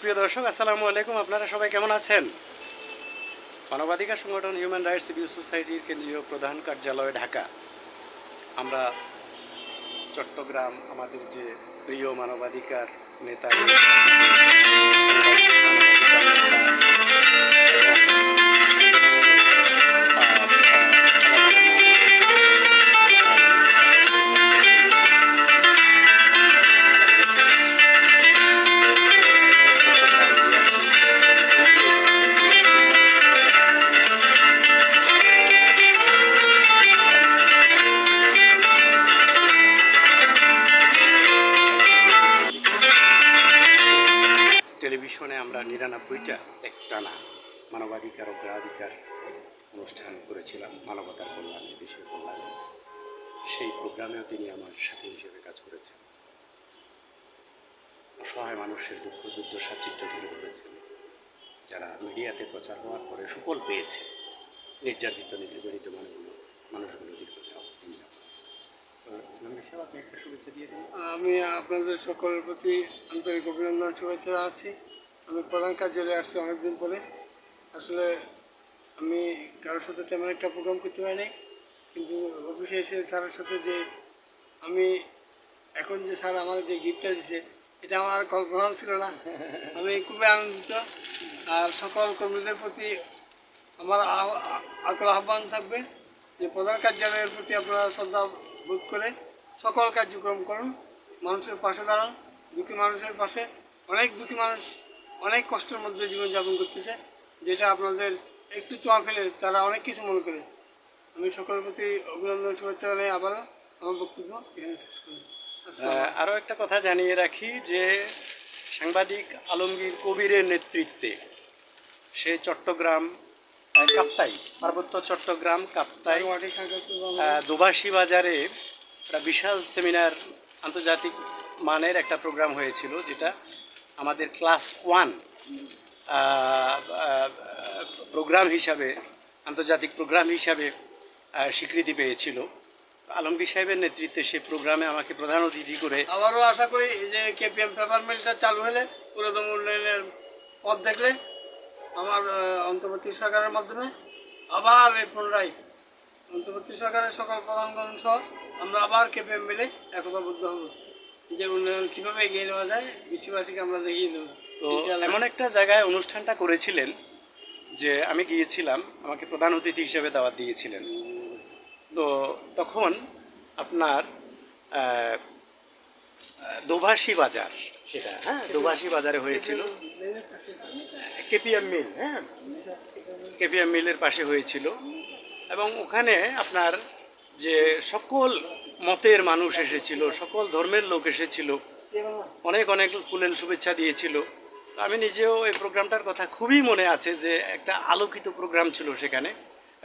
সুপ্রিয় দর্শক, আসসালামু আলাইকুম। আপনারা সবাই কেমন আছেন? মানবাধিকার সংগঠন হিউম্যান রাইটস সিভিল সোসাইটির কেন্দ্রীয় প্রধান কার্যালয় ঢাকা। আমরা চট্টগ্রাম, আমাদের যে প্রিয় মানবাধিকার নেতা টেলিভিশনে আমরা ৯৯টা একটানা মানবাধিকার অগ্রাধিকার অনুষ্ঠান করেছিলাম, মানবতার কল্যাণে, বিশ্বের কল্যাণে। সেই প্রোগ্রামেও তিনি আমার সাথী হিসেবে কাজ করেছেন। অসহায় মানুষের দুঃখ দুর্দশার চিত্র তুলে ধরেছেন, যারা মিডিয়াতে প্রচার হওয়ার পরে সুফল পেয়েছে। নির্যাতিত নিপীড়িত মানুষগুলো দীর্ঘদিন আমি আপনাদের সকলের প্রতি আন্তরিক অভিনন্দন, শুভেচ্ছা জানাচ্ছি। আমি প্রধান কার্যালয়ে আসছি অনেকদিন পরে। আসলে আমি কারোর সাথে তেমন একটা প্রোগ্রাম করতে পারিনি, কিন্তু অফিসে এসে স্যারের সাথে যে আমি এখন যে স্যার আমাকে যে গিফটটা দিচ্ছে, এটা আমার কল্পনাও ছিল না। আমি খুবই আনন্দিত। আর সকল কর্মীদের প্রতি আমার আকুল আহ্বান থাকবে যে প্রধান কার্যালয়ের প্রতি আপনারা শ্রদ্ধা বোধ করে সকল কার্যক্রম করুন, মানুষের পাশে দাঁড়ান। দুঃখী মানুষের পাশে, অনেক দুঃখী মানুষ অনেক কষ্টের মধ্যে জীবনযাপন করতেছে, যেটা আপনাদের একটু চোয়া ফেলে তারা অনেক কিছু মনে করে। আমি সকলের প্রতি অভিনন্দন, শুভেচ্ছা জানাই। আবারও আমার বক্তব্য এখানে শেষ করি। আরও একটা কথা জানিয়ে রাখি যে সাংবাদিক আলমগীর কবিরের নেতৃত্বে সে চট্টগ্রাম কাপ্তাই, পার্বত্য চট্টগ্রাম কাপ্তাই দোভাষী বাজারে একটা বিশাল সেমিনার, আন্তর্জাতিক মানের একটা প্রোগ্রাম হয়েছিল, যেটা আমাদের ক্লাস 1 প্রোগ্রাম হিসাবে, আন্তর্জাতিক প্রোগ্রাম হিসাবে স্বীকৃতি পেয়েছিল। আলমগীর সাহেবের নেতৃত্বে সেই প্রোগ্রামে আমাকে প্রধান অতিথি করে। আবারও আশা করি যে কেপিএম পেপার মিলটা চালু হলে, পুরোদম উন্নয়নের পথ দেখলে আমার অন্তর্বর্তী সরকারের মাধ্যমে আবার এই পুনরায় অন্তর্বর্তী সরকারের সকল প্রধানগণ সহ আমরা আবার কেপিএম মিলে একতাবদ্ধ হব, যে উন্নয়ন কীভাবে এগিয়ে নেওয়া যায় বিশ্ববাসীকে আমরা দেখিয়ে দেবো। তো এমন একটা জায়গায় অনুষ্ঠানটা করেছিলেন যে আমি গিয়েছিলাম, আমাকে প্রধান অতিথি হিসেবে দাওয়াত দিয়েছিলেন। তো তখন আপনার দোভাষী বাজার, সেটা দোভাষী বাজারে হয়েছিল, কেপিএম মিল, কেপিএম মিলের পাশে হয়েছিল। এবং ওখানে আপনার যে সকল মতের মানুষ এসেছিল, সকল ধর্মের লোক এসেছিল, অনেক অনেক ফুলেল শুভেচ্ছা দিয়েছিল। আমি নিজেও এই প্রোগ্রামটার কথা খুবই মনে আছে, যে একটা আলোকিত প্রোগ্রাম ছিল সেখানে।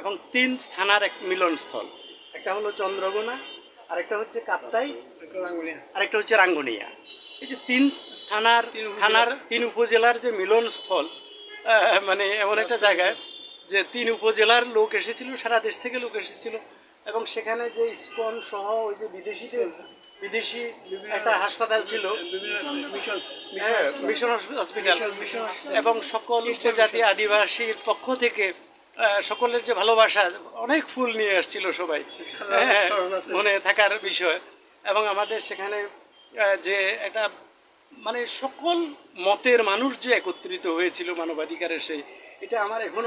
এবং 3 স্থানার এক মিলনস্থল, একটা হলো চন্দ্রগোনা, আরেকটা হচ্ছে কাপ্তাই, আরেকটা হচ্ছে রাঙ্গুনিয়া। এই যে 3 থানার 3 উপজেলার যে মিলনস্থল, মানে এমন একটা জায়গায় যে 3 উপজেলার লোক এসেছিল, সারা দেশ থেকে লোক এসেছিল। এবং সেখানে যে ইসকন সহ ওই যে বিদেশি একটা হাসপাতাল ছিল, মিশন হসপিটাল, এবং সকল উপজাতি আদিবাসীর পক্ষ থেকে সকলের যে ভালোবাসা, অনেক ফুল নিয়ে আসছিল সবাই, মনে থাকার বিষয়। এবং আমাদের সেখানে যে একটা মানে সকল মতের মানুষ যে একত্রিত হয়েছিল মানবাধিকারের, এটা আমার এখন